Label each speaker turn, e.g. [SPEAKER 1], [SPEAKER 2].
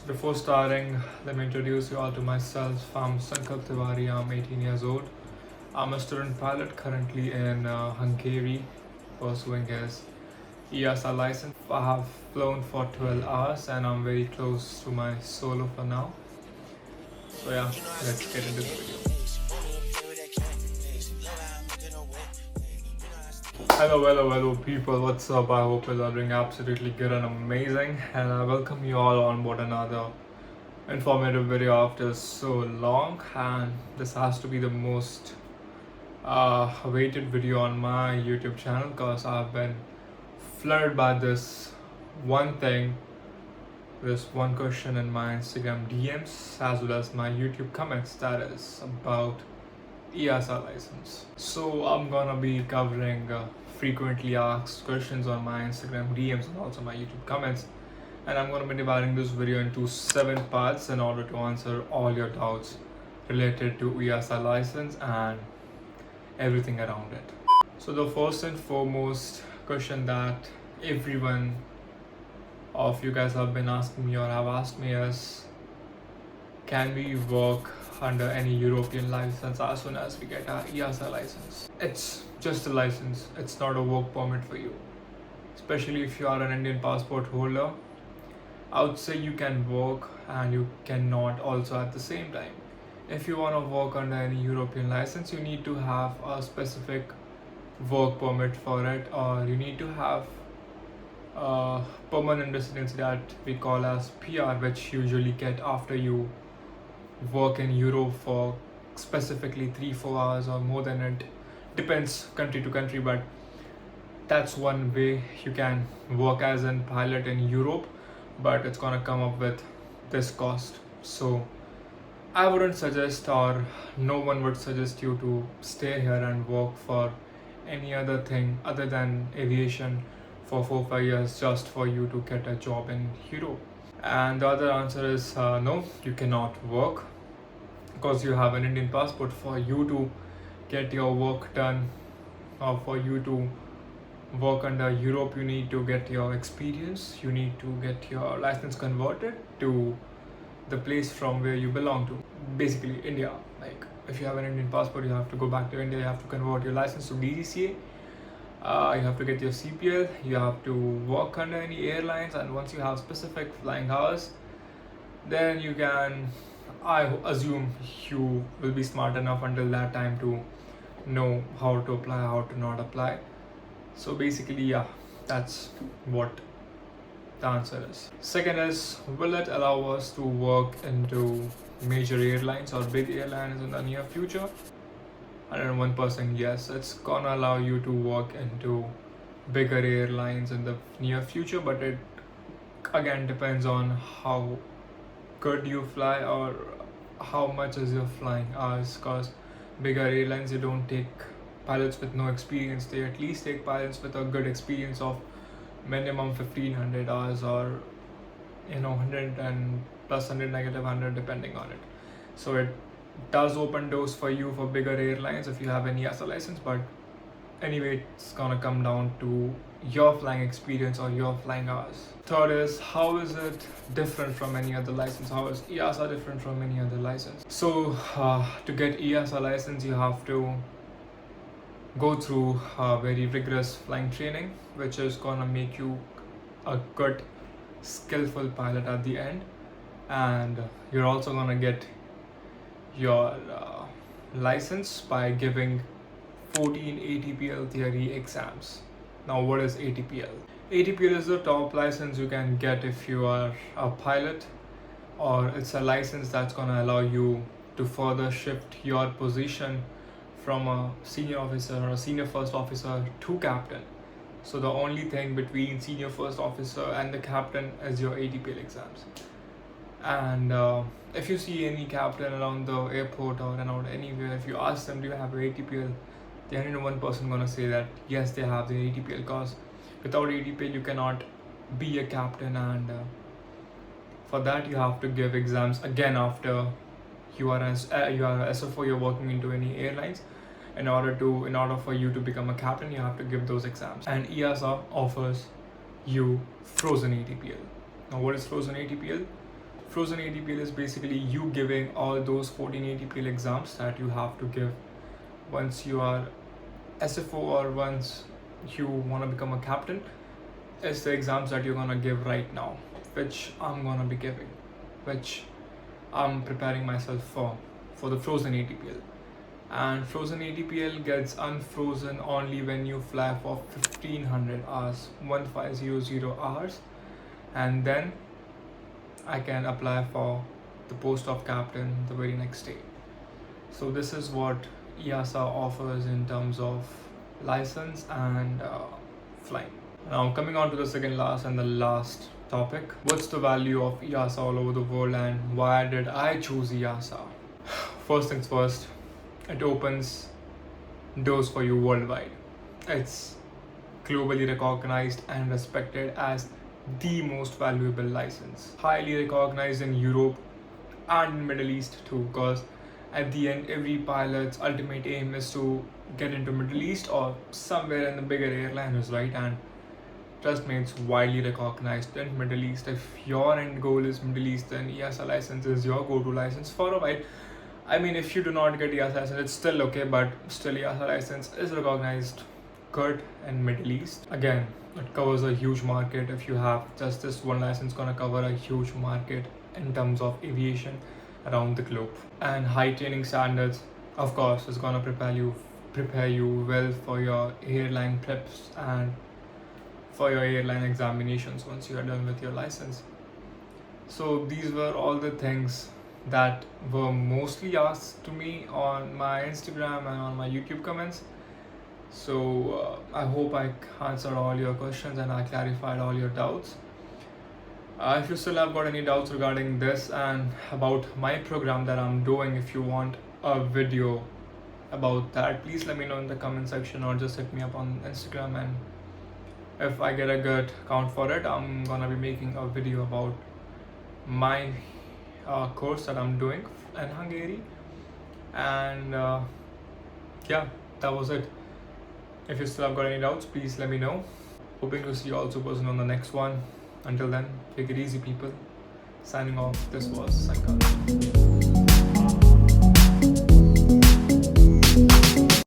[SPEAKER 1] Before starting, let me introduce you all to myself. I'm Sankalp. I'm 18 years old. I'm a student pilot currently in Hungary, pursuing his EASA license. I have flown for 12 hours and I'm very close to my solo for now. So yeah, let's get into the video. Hello people, what's up? I hope you're all doing absolutely good and amazing, and I welcome you all on board another informative video after so long. And this has to be the most awaited video on my YouTube channel because I've been flooded by this one thing, this one question in my Instagram DMs as well as my YouTube comments, that is about EASA license. So I'm gonna be covering frequently asked questions on my Instagram DMs and also my YouTube comments, and I'm gonna be dividing this video into 7 parts in order to answer all your doubts related to EASA license and everything around it. So the first and foremost question that everyone of you guys have been asking me or have asked me is, can we work under any European license as soon as we get our EASA license? It's just a license, it's not a work permit for you. Especially if you are an Indian passport holder, I would say you can work and you cannot also at the same time. If you want to work under any European license, you need to have a specific work permit for it, or you need to have a permanent residency that we call as PR, which you usually get after you work in Europe for specifically 3-4 hours or more than it. Depends country to country, but that's one way you can work as a pilot in Europe, but it's gonna come up with this cost. So I wouldn't suggest, or no one would suggest you to stay here and work for any other thing other than aviation for 4-5 years just for you to get a job in Europe. And the other answer is no, you cannot work because you have an Indian passport. For you to get your work done or for you to work under Europe, you need to get your experience, you need to get your license converted to the place from where you belong to, basically India. Like if you have an Indian passport, you have to go back to India, you have to convert your license to DGCA, you have to get your CPL, you have to work under any airlines, and once you have specific flying hours, then you can, I assume you will be smart enough until that time to know how to apply, how to not apply. So basically, yeah, that's what the answer is. Second is, will it allow us to work into major airlines or big airlines in the near future? 101% yes, it's gonna allow you to work into bigger airlines in the near future, but it again depends on how good you fly or how much is your flying hours, because bigger airlines, you don't take pilots with no experience, they at least take pilots with a good experience of minimum 1500 hours, or 100 and plus 100 negative 100 depending on it. So it does open doors for you for bigger airlines if you have an EASA license, but anyway, it's gonna come down to your flying experience or your flying hours. Third is, how is it different from any other license? How is EASA different from any other license? So to get EASA license, you have to go through very rigorous flying training, which is gonna make you a good skillful pilot at the end, and you're also gonna get your license by giving 14 ATPL theory exams. Now what is ATPL? ATPL is the top license you can get if you are a pilot, or it's a license that's gonna allow you to further shift your position from a senior officer or a senior first officer to captain. So the only thing between senior first officer and the captain is your ATPL exams. And if you see any captain around the airport or around anywhere, if you ask them, do you have your ATPL, the 101% gonna say that yes, they have the ATPL, because without ATPL you cannot be a captain, and for that you have to give exams again after you are a SFO, you're working into any airlines. In order for you to become a captain, you have to give those exams, and EASA offers you frozen ATPL. Now what is frozen ATPL? Frozen ATPL is basically you giving all those 14 ATPL exams that you have to give once you are SFO or once you want to become a captain. It's the exams that you're gonna give right now, which I'm gonna be giving, which I'm preparing myself for the Frozen ATPL. And Frozen ATPL gets unfrozen only when you fly for 1500 hours, 1500 hours, and then I can apply for the post of captain the very next day. So this is what EASA offers in terms of license and flying. Now coming on to the second last and the last topic, what's the value of EASA all over the world and why did I choose EASA? First things first, it opens doors for you worldwide. It's globally recognized and respected as the most valuable license. Highly recognized in Europe and Middle East too, because at the end every pilot's ultimate aim is to get into Middle East or somewhere in the bigger airlines, right? And trust me, it's widely recognized in Middle East. If your end goal is Middle East, then EASA license is your go-to license for a while. I mean, if you do not get EASA license, it's still okay, but still EASA license is recognized good in Middle East. Again, it covers a huge market. If you have just this one license, gonna cover a huge market in terms of aviation around the globe. And high training standards, of course, is gonna prepare you well for your airline trips and for your airline examinations once you are done with your license. So these were all the things that were mostly asked to me on my Instagram and on my YouTube comments. So I hope I answered all your questions and I clarified all your doubts. If you still have got any doubts regarding this and about my program that I'm doing, if you want a video about that, please let me know in the comment section or just hit me up on Instagram, and if I get a good count for it, I'm gonna be making a video about my course that I'm doing in Hungary. And yeah, that was it. If you still have got any doubts, please let me know. Hoping to see you all super soon on the next one. Until then, take it easy, people. Signing off, this was Sankalp.